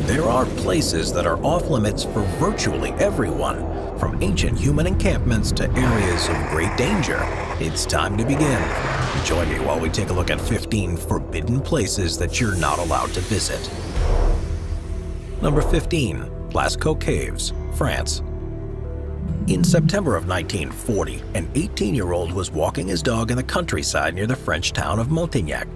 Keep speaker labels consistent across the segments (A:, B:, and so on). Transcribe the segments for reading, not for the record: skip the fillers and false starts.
A: There are places that are off limits for virtually everyone, from ancient human encampments to areas of great danger. It's time to begin. Join me while we take a look at 15 forbidden places that you're not allowed to visit. Number 15. Lascaux Caves, France. In September of 1940, an 18-year-old was walking his dog in the countryside near the French town of Montignac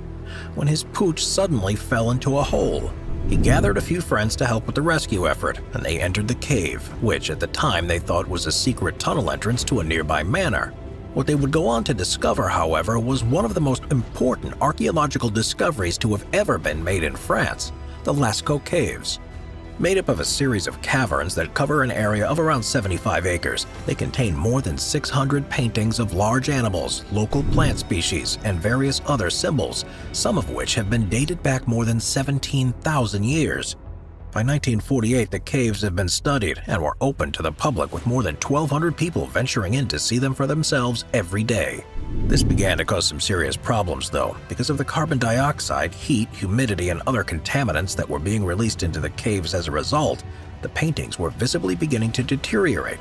A: when his pooch suddenly fell into a hole. He gathered a few friends to help with the rescue effort, and they entered the cave, which at the time they thought was a secret tunnel entrance to a nearby manor. What they would go on to discover, however, was one of the most important archaeological discoveries to have ever been made in France, the Lascaux Caves. Made up of a series of caverns that cover an area of around 75 acres, they contain more than 600 paintings of large animals, local plant species, and various other symbols, some of which have been dated back more than 17,000 years. By 1948, the caves have been studied and were open to the public, with more than 1,200 people venturing in to see them for themselves every day. This began to cause some serious problems, though, because of the carbon dioxide, heat, humidity, and other contaminants that were being released into the caves as a result. The paintings were visibly beginning to deteriorate.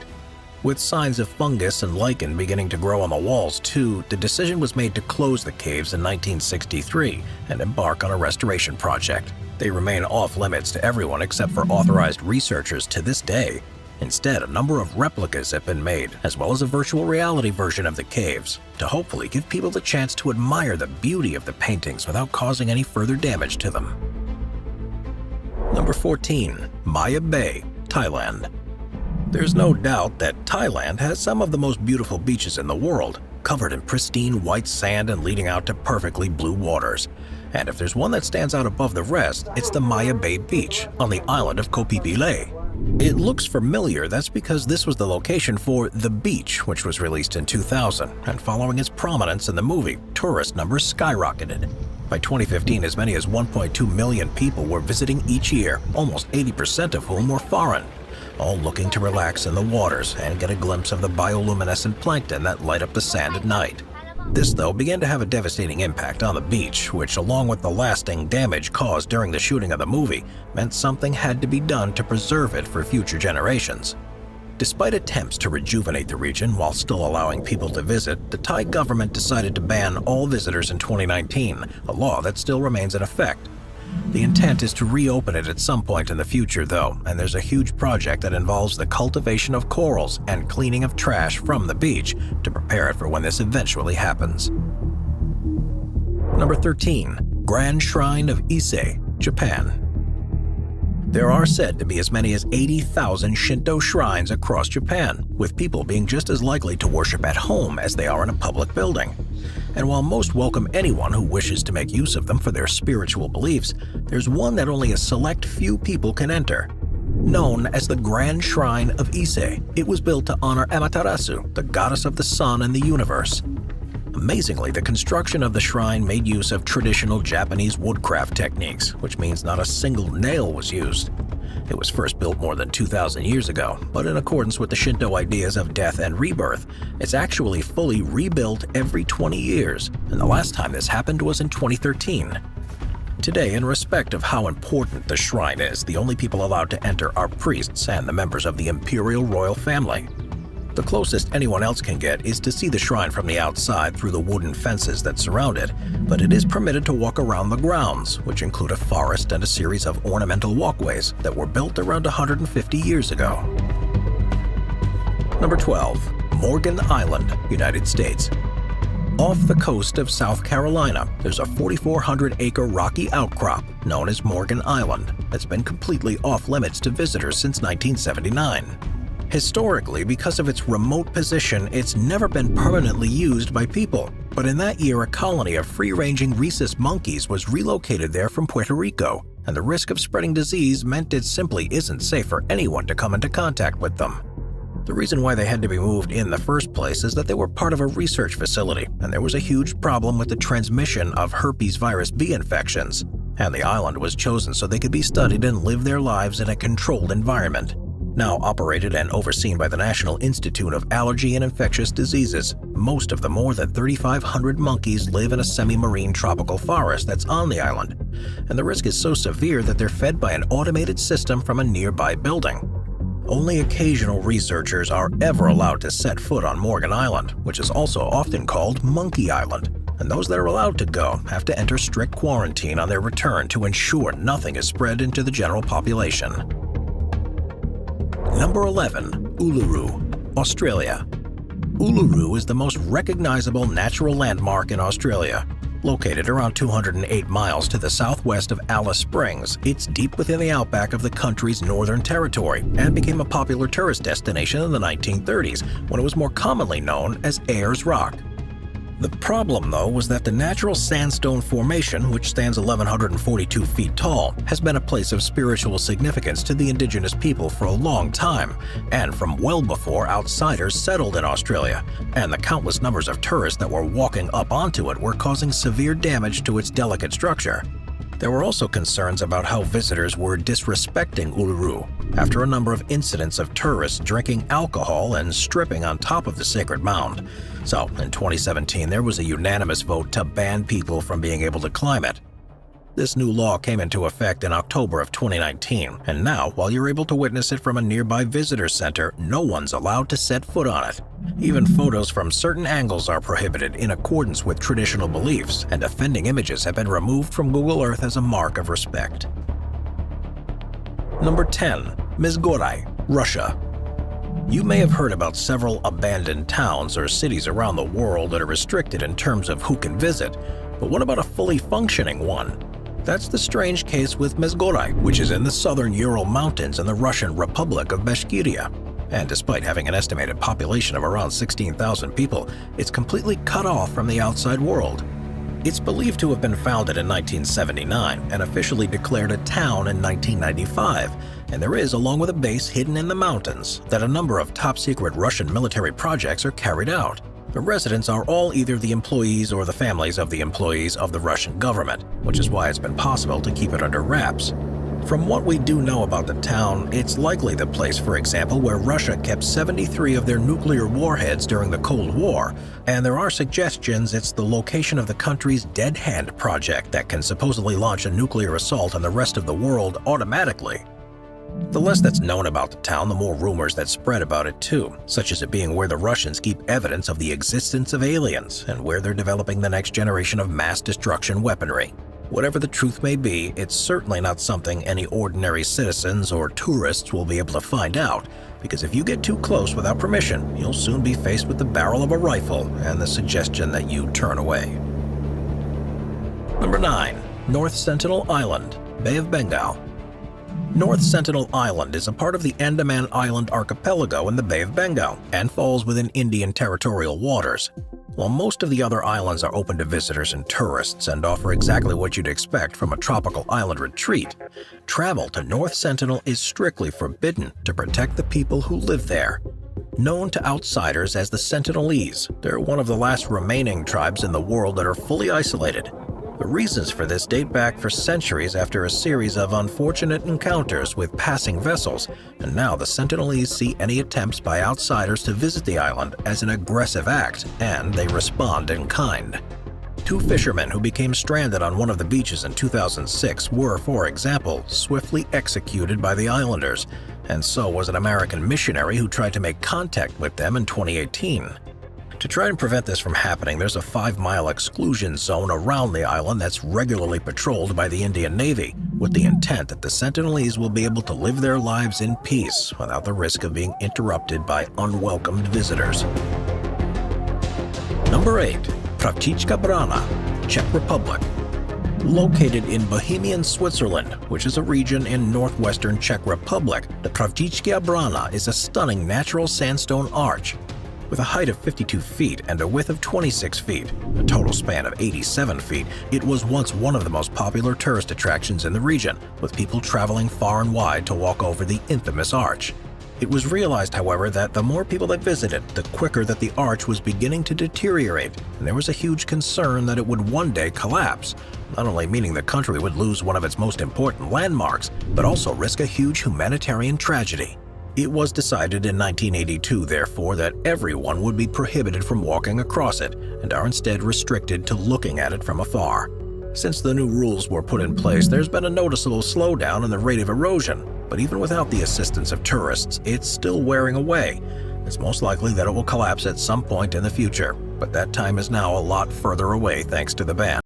A: With signs of fungus and lichen beginning to grow on the walls, too, the decision was made to close the caves in 1963 and embark on a restoration project. They remain off-limits to everyone except for authorized researchers to this day. Instead, a number of replicas have been made, as well as a virtual reality version of the caves, to hopefully give people the chance to admire the beauty of the paintings without causing any further damage to them. Number 14. Maya Bay, Thailand. There's no doubt that Thailand has some of the most beautiful beaches in the world, covered in pristine white sand and leading out to perfectly blue waters. And if there's one that stands out above the rest, it's the Maya Bay Beach on the island of Koh Phi Phi Lay. It looks familiar. That's because this was the location for The Beach, which was released in 2000, and following its prominence in the movie, tourist numbers skyrocketed. By 2015, as many as 1.2 million people were visiting each year, almost 80% of whom were foreign, all looking to relax in the waters and get a glimpse of the bioluminescent plankton that light up the sand at night. This, though, began to have a devastating impact on the beach, which, along with the lasting damage caused during the shooting of the movie, meant something had to be done to preserve it for future generations. Despite attempts to rejuvenate the region while still allowing people to visit, the Thai government decided to ban all visitors in 2019, a law that still remains in effect. The intent is to reopen it at some point in the future, though, and there's a huge project that involves the cultivation of corals and cleaning of trash from the beach to prepare it for when this eventually happens. Number 13. Grand Shrine of Ise, Japan. There are said to be as many as 80,000 Shinto shrines across Japan, with people being just as likely to worship at home as they are in a public building. And while most welcome anyone who wishes to make use of them for their spiritual beliefs, there's one that only a select few people can enter. Known as the Grand Shrine of Ise, it was built to honor Amaterasu, the goddess of the sun and the universe. Amazingly, the construction of the shrine made use of traditional Japanese woodcraft techniques, which means not a single nail was used. It was first built more than 2,000 years ago, but in accordance with the Shinto ideas of death and rebirth, it's actually fully rebuilt every 20 years, and the last time this happened was in 2013. Today, in respect of how important the shrine is, the only people allowed to enter are priests and the members of the imperial royal family. The closest anyone else can get is to see the shrine from the outside through the wooden fences that surround it, but it is permitted to walk around the grounds, which include a forest and a series of ornamental walkways that were built around 150 years ago. Number 12. Morgan Island, United States. Off the coast of South Carolina, there's a 4,400-acre rocky outcrop known as Morgan Island that's been completely off-limits to visitors since 1979. Historically, because of its remote position, it's never been permanently used by people. But in that year, a colony of free-ranging rhesus monkeys was relocated there from Puerto Rico, and the risk of spreading disease meant it simply isn't safe for anyone to come into contact with them. The reason why they had to be moved in the first place is that they were part of a research facility, and there was a huge problem with the transmission of herpes virus B infections, and the island was chosen so they could be studied and live their lives in a controlled environment. Now operated and overseen by the National Institute of Allergy and Infectious Diseases, most of the more than 3,500 monkeys live in a semi-marine tropical forest that's on the island, and the risk is so severe that they're fed by an automated system from a nearby building. Only occasional researchers are ever allowed to set foot on Morgan Island, which is also often called Monkey Island, and those that are allowed to go have to enter strict quarantine on their return to ensure nothing is spread into the general population. Number 11. Uluru, Australia. Uluru is the most recognizable natural landmark in Australia. Located around 208 miles to the southwest of Alice Springs, it's deep within the outback of the country's Northern Territory and became a popular tourist destination in the 1930s when it was more commonly known as Ayers Rock. The problem, though, was that the natural sandstone formation, which stands 1,142 feet tall, has been a place of spiritual significance to the indigenous people for a long time, and from well before outsiders settled in Australia, and the countless numbers of tourists that were walking up onto it were causing severe damage to its delicate structure. There were also concerns about how visitors were disrespecting Uluru after a number of incidents of tourists drinking alcohol and stripping on top of the sacred mound. So, in 2017, there was a unanimous vote to ban people from being able to climb it. This new law came into effect in October of 2019, and now, while you're able to witness it from a nearby visitor center, no one's allowed to set foot on it. Even photos from certain angles are prohibited in accordance with traditional beliefs, and offending images have been removed from Google Earth as a mark of respect. Number 10. Mizgorai, Russia. You may have heard about several abandoned towns or cities around the world that are restricted in terms of who can visit, but what about a fully functioning one? That's the strange case with Mizgorai, which is in the southern Ural Mountains in the Russian Republic of Bashkiria. And despite having an estimated population of around 16,000 people, it's completely cut off from the outside world. It's believed to have been founded in 1979 and officially declared a town in 1995, and there is, along with a base hidden in the mountains, that a number of top-secret Russian military projects are carried out. The residents are all either the employees or the families of the employees of the Russian government, which is why it's been possible to keep it under wraps. From what we do know about the town, it's likely the place, for example, where Russia kept 73 of their nuclear warheads during the Cold War, and there are suggestions it's the location of the country's Dead Hand project that can supposedly launch a nuclear assault on the rest of the world automatically. The less that's known about the town, the more rumors that spread about it too, such as it being where the Russians keep evidence of the existence of aliens and where they're developing the next generation of mass destruction weaponry. Whatever the truth may be, it's certainly not something any ordinary citizens or tourists will be able to find out, because if you get too close without permission, you'll soon be faced with the barrel of a rifle and the suggestion that you turn away. Number 9. North Sentinel Island, Bay of Bengal. North Sentinel Island is a part of the Andaman Island archipelago in the Bay of Bengal and falls within Indian territorial waters. While most of the other islands are open to visitors and tourists and offer exactly what you'd expect from a tropical island retreat, travel to North Sentinel is strictly forbidden to protect the people who live there. Known to outsiders as the Sentinelese, they're one of the last remaining tribes in the world that are fully isolated. The reasons for this date back for centuries after a series of unfortunate encounters with passing vessels, and now the Sentinelese see any attempts by outsiders to visit the island as an aggressive act, and they respond in kind. 2 fishermen who became stranded on one of the beaches in 2006 were, for example, swiftly executed by the islanders, and so was an American missionary who tried to make contact with them in 2018. To try and prevent this from happening, there's a 5-mile exclusion zone around the island that's regularly patrolled by the Indian Navy, with the intent that the Sentinelese will be able to live their lives in peace without the risk of being interrupted by unwelcomed visitors. Number 8. Pravčička Brana, Czech Republic. Located in Bohemian Switzerland, which is a region in northwestern Czech Republic, the Pravčička Brana is a stunning natural sandstone arch. With a height of 52 feet and a width of 26 feet, a total span of 87 feet, it was once one of the most popular tourist attractions in the region, with people traveling far and wide to walk over the infamous arch. It was realized, however, that the more people that visited, the quicker that the arch was beginning to deteriorate, and there was a huge concern that it would one day collapse, not only meaning the country would lose one of its most important landmarks, but also risk a huge humanitarian tragedy. It was decided in 1982, therefore, that everyone would be prohibited from walking across it and are instead restricted to looking at it from afar. Since the new rules were put in place, there's been a noticeable slowdown in the rate of erosion, but even without the assistance of tourists, it's still wearing away. It's most likely that it will collapse at some point in the future, but that time is now a lot further away thanks to the ban.